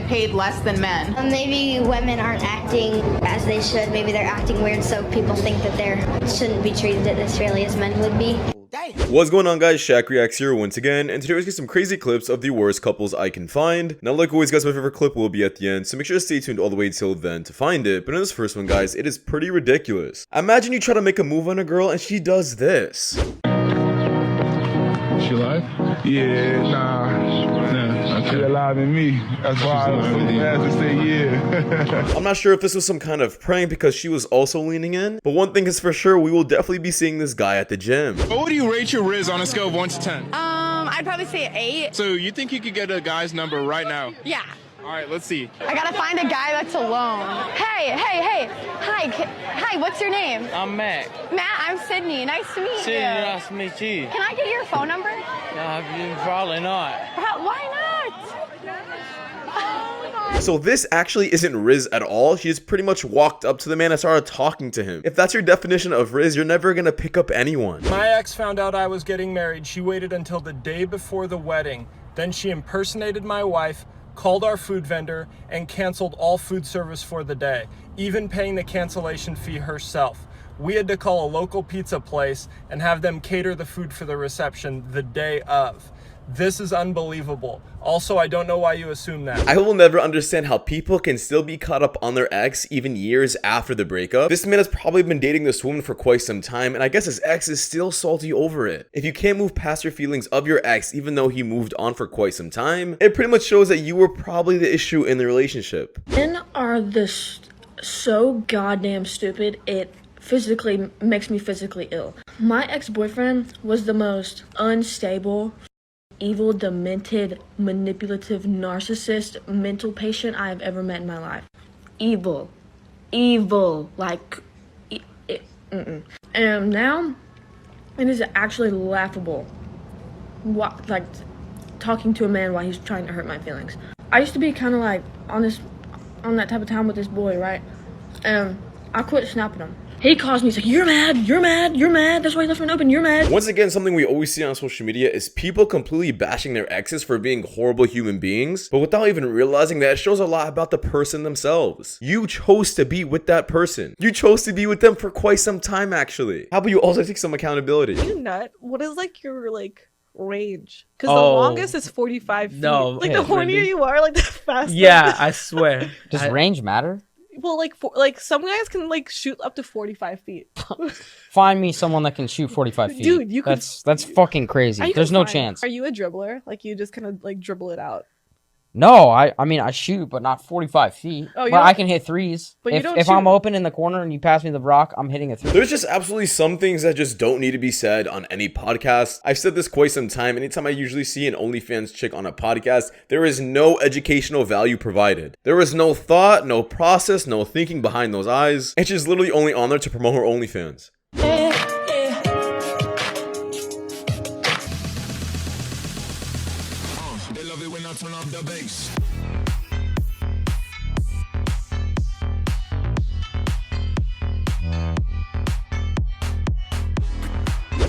paid less than men. Maybe women aren't acting as they should. Maybe they're acting weird, so people think that they shouldn't be treated as fairly as men would be. What's going on, guys? Shak-Reacts here once again, and today we're going to get some crazy clips of the worst couples I can find. Now, like always, guys, my favorite clip will be at the end, so make sure to stay tuned all the way till then to find it. But in this first one, guys, it is pretty ridiculous. Imagine you try to make a move on a girl and she does this. She alive? Yeah, nah. She alive in me. That's why I was so fast to say yeah. I'm not sure if this was some kind of prank because she was also leaning in, but one thing is for sure, we will definitely be seeing this guy at the gym. What would you rate your Riz on a scale of 1 to 10? I'd probably say 8. So you think you could get a guy's number right now? Yeah. All right, let's see. I gotta find a guy that's alone. Hey. Hi, what's your name? I'm Matt. Matt, I'm Sydney. Nice to meet Sydney, you. nice to meet you. Can I get your phone number? Probably not. Why not? Oh my God. So this actually isn't Riz at all. She just pretty much walked up to the man and started talking to him. If that's your definition of Riz, you're never gonna pick up anyone. My ex found out I was getting married. She waited until the day before the wedding. Then she impersonated my wife, called our food vendor, and canceled all food service for the day, even paying the cancellation fee herself. We had to call a local pizza place and have them cater the food for the reception the day of. This is unbelievable. Also, I don't know why you assume that. I will never understand how people can still be caught up on their ex even years after the breakup. This man has probably been dating this woman for quite some time, and I guess his ex is still salty over it. If you can't move past your feelings of your ex even though he moved on for quite some time, it pretty much shows that you were probably the issue in the relationship. Men are so goddamn stupid, it physically makes me physically ill. My ex-boyfriend was the most unstable, evil, demented, manipulative, narcissist, mental patient I have ever met in my life. Evil, like, and now it is actually laughable, like talking to a man while he's trying to hurt my feelings. I used to be kind of like on that type of time with this boy, right? And I quit snapping him. He calls me, he's like, you're mad, that's why you left me open, you're mad. Once again, something we always see on social media is people completely bashing their exes for being horrible human beings, but without even realizing that it shows a lot about the person themselves. You chose to be with that person. You chose to be with them for quite some time, actually. How about you also take some accountability? You nut? What is like your range? Because the longest is 45 feet. No, like the hornier you are, like the faster. Yeah, I swear. Does range matter? Well, some guys can shoot up to 45 feet. Find me someone that can shoot 45 feet. Dude, you could. That's fucking crazy. There's no chance. Are you a dribbler? Like you just kind of dribble it out? No, I mean I shoot, but not 45 feet. Oh, but I can hit threes. But if I'm open in the corner and you pass me the rock, I'm hitting a three. There's just absolutely some things that just don't need to be said on any podcast. I've said this quite some time. Anytime I usually see an OnlyFansChick on a podcast, there is no educational value provided. There is no thought, no process, no thinking behind those eyes. It's just literally only on there to promote her OnlyFans. They love it when I turn off the bass.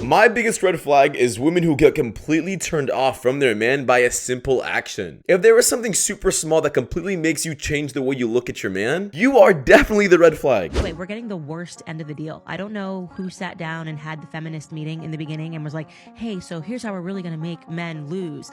My biggest red flag is women who get completely turned off from their man by a simple action. If there is something super small that completely makes you change the way you look at your man, you are definitely the red flag. Wait, we're getting the worst end of the deal. I don't know who sat down and had the feminist meeting in the beginning and was like, hey, so here's how we're really gonna make men lose.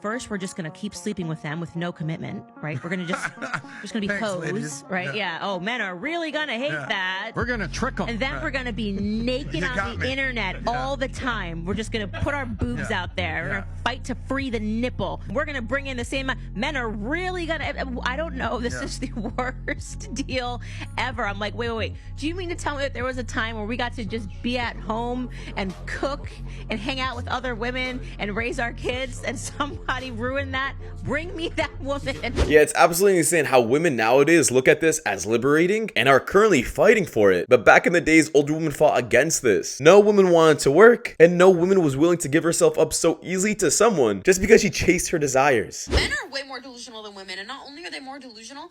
First, we're just gonna keep sleeping with them with no commitment, right? We're gonna just gonna be codes, right? Yeah. Oh, men are really gonna hate that. We're gonna trick them. And then we're gonna be naked on the internet all the time. We're just gonna put our boobs out there. We're gonna fight to free the nipple. We're gonna bring in the same men are really gonna, I don't know, this is the worst deal ever. I'm like, wait, do you mean to tell me that there was a time where we got to just be at home and cook and hang out with other women and raise our kids and somebody ruined that? Bring me that woman. Yeah, it's absolutely insane how women nowadays look at this as liberating and are currently fighting for it. But back in the days, older women fought against this. No woman wanted to work, and no woman was willing to give herself up so easily to someone just because she chased her desires. Men are way more delusional than women, and not only are they more delusional,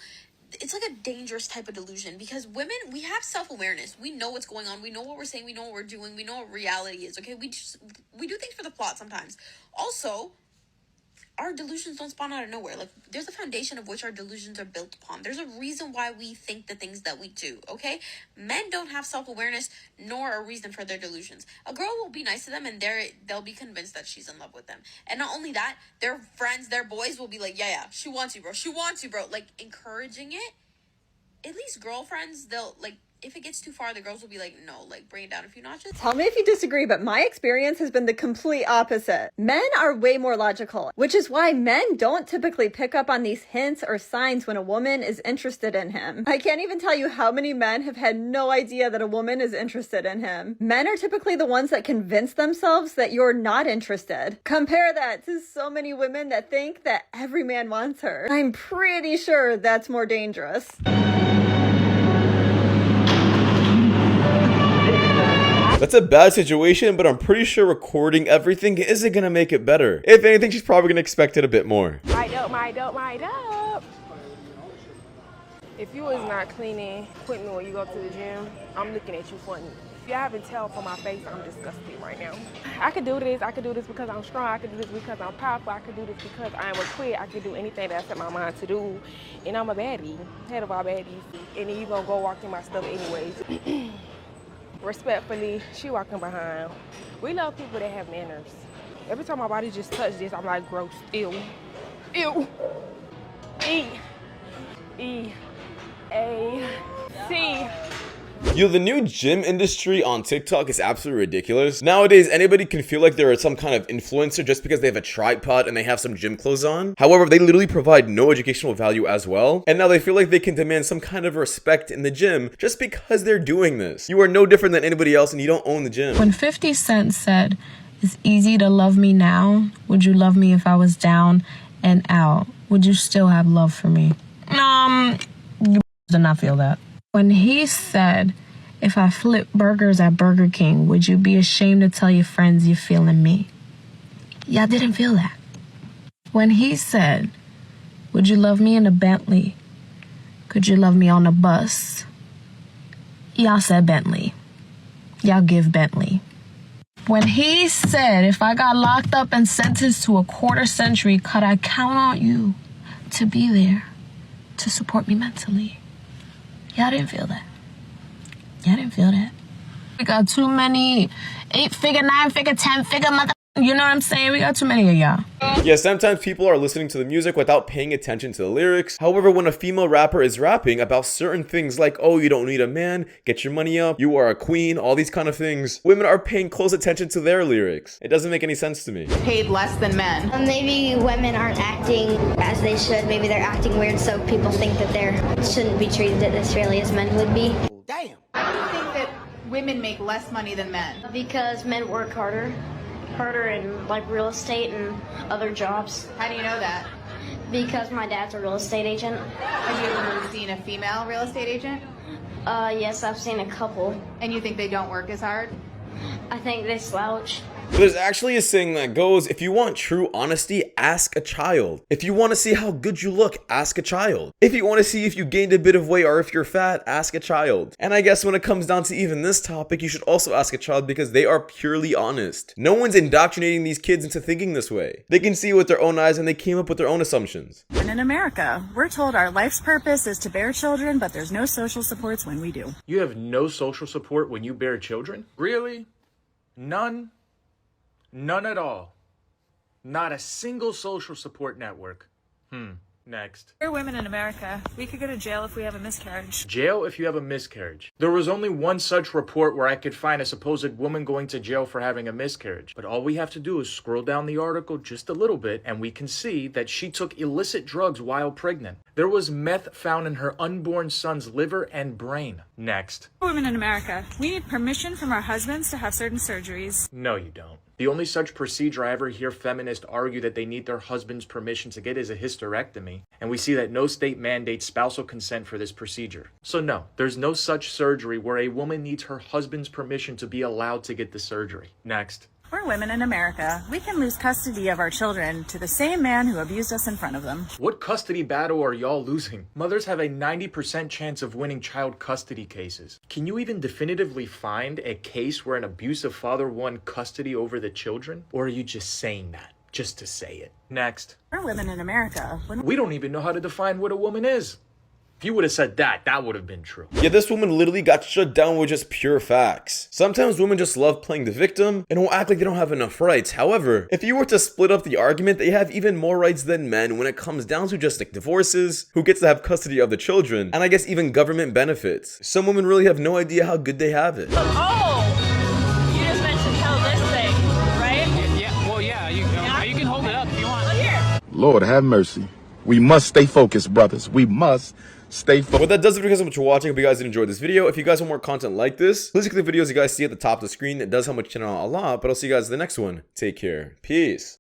it's like a dangerous type of delusion, because women, we have self-awareness. We know what's going on. We know what we're saying. We know what we're doing. We know what reality is, okay? We do things for the plot sometimes. Also, our delusions don't spawn out of nowhere. Like, there's a foundation of which our delusions are built upon. There's a reason why we think the things that we do, okay? Men don't have self-awareness nor a reason for their delusions. A girl will be nice to them and they'll be convinced that she's in love with them. And not only that, their friends, their boys will be like, yeah, she wants you, bro. She wants you, bro. Like, encouraging it. At least girlfriends, they'll, like, if it gets too far, the girls will be like, no, like, bring it down a few notches. Tell me if you disagree, but my experience has been the complete opposite. Men are way more logical, which is why men don't typically pick up on these hints or signs when a woman is interested in him. I can't even tell you how many men have had no idea that a woman is interested in him. Men are typically the ones that convince themselves that you're not interested. Compare that to so many women that think that every man wants her. I'm pretty sure that's more dangerous. That's a bad situation, but I'm pretty sure recording everything isn't gonna make it better. If anything, she's probably gonna expect it a bit more. My dope. If you was not cleaning equipment when you go to the gym, I'm looking at you funny. If you haven't tell from my face, I'm disgusted right now. I could do this because I'm strong. I could do this because I'm powerful. I could do this because I am a quit. I could do anything that I set my mind to do. And I'm a baddie, head of all baddies. And then you gonna go walk in my stuff anyways. Respectfully, she walking behind. We love people that have manners. Every time my body just touched this, I'm like, gross, ew, ew, E-A-C. Yo, the new gym industry on TikTok is absolutely ridiculous. Nowadays, anybody can feel like they're some kind of influencer just because they have a tripod and they have some gym clothes on. However, they literally provide no educational value as well. And now they feel like they can demand some kind of respect in the gym just because they're doing this. You are no different than anybody else and you don't own the gym. When 50 Cent said, "It's easy to love me now, would you love me if I was down and out? Would you still have love for me?" You did not feel that. When he said, "If I flip burgers at Burger King, would you be ashamed to tell your friends you're feeling me?" Y'all didn't feel that. When he said, "Would you love me in a Bentley? Could you love me on a bus?" Y'all said Bentley. Y'all give Bentley. When he said, "If I got locked up and sentenced to a quarter century, could I count on you to be there to support me mentally?" Y'all didn't feel that. Y'all didn't feel that. We got too many 8-figure, 9-figure, 10-figure mother. You know what I'm saying? We got too many of y'all. Yeah, sometimes people are listening to the music without paying attention to the lyrics. However, when a female rapper is rapping about certain things like, oh, you don't need a man, get your money up, you are a queen, all these kind of things, women are paying close attention to their lyrics. It doesn't make any sense to me. Paid less than men. Maybe women aren't acting as they should. Maybe they're acting weird so people think that they shouldn't be treated as fairly as men would be. Damn. How do you think that women make less money than men? Because men work harder in like real estate and other jobs. How do you know that? Because my dad's a real estate agent. Have you ever seen a female real estate agent? Yes, I've seen a couple. And you think they don't work as hard? I think they slouch. There's actually a saying that goes, if you want true honesty, ask a child. If you want to see how good you look, ask a child. If you want to see if you gained a bit of weight or if you're fat, ask a child. And I guess when it comes down to even this topic, you should also ask a child because they are purely honest. No one's indoctrinating these kids into thinking this way. They can see with their own eyes and they came up with their own assumptions. And in America, we're told our life's purpose is to bear children, but there's no social supports when we do. You have no social support when you bear children? Really? None? None at all. Not a single social support network. Next. We're women in America. We could go to jail if we have a miscarriage. Jail if you have a miscarriage. There was only one such report where I could find a supposed woman going to jail for having a miscarriage. But all we have to do is scroll down the article just a little bit and we can see that she took illicit drugs while pregnant. There was meth found in her unborn son's liver and brain. Next. We're women in America. We need permission from our husbands to have certain surgeries. No, you don't. The only such procedure I ever hear feminists argue that they need their husband's permission to get is a hysterectomy, and we see that no state mandates spousal consent for this procedure. So no, there's no such surgery where a woman needs her husband's permission to be allowed to get the surgery. Next. We're women in America. We can lose custody of our children to the same man who abused us in front of them. What custody battle are y'all losing? Mothers have a 90% chance of winning child custody cases. Can you even definitively find a case where an abusive father won custody over the children? Or are you just saying that? just to say it. Next. We're living in America. We don't even know how to define what a woman is. If you would have said that, that would have been true. Yeah, this woman literally got shut down with just pure facts. Sometimes women just love playing the victim and will act like they don't have enough rights. However, if you were to split up the argument, they have even more rights than men when it comes down to just like divorces, who gets to have custody of the children, and I guess even government benefits. Some women really have no idea how good they have it. Oh, you just mentioned tell this thing, right? Yeah, well, yeah, you can hold it up if you want. Oh, here. Lord have mercy. We must stay focused, brothers. We must stay focused. Well, that does it. Thank you guys so much for watching. Hope you guys did enjoy this video. If you guys want more content like this, please click the videos you guys see at the top of the screen. It does help my channel a lot, but I'll see you guys in the next one. Take care. Peace.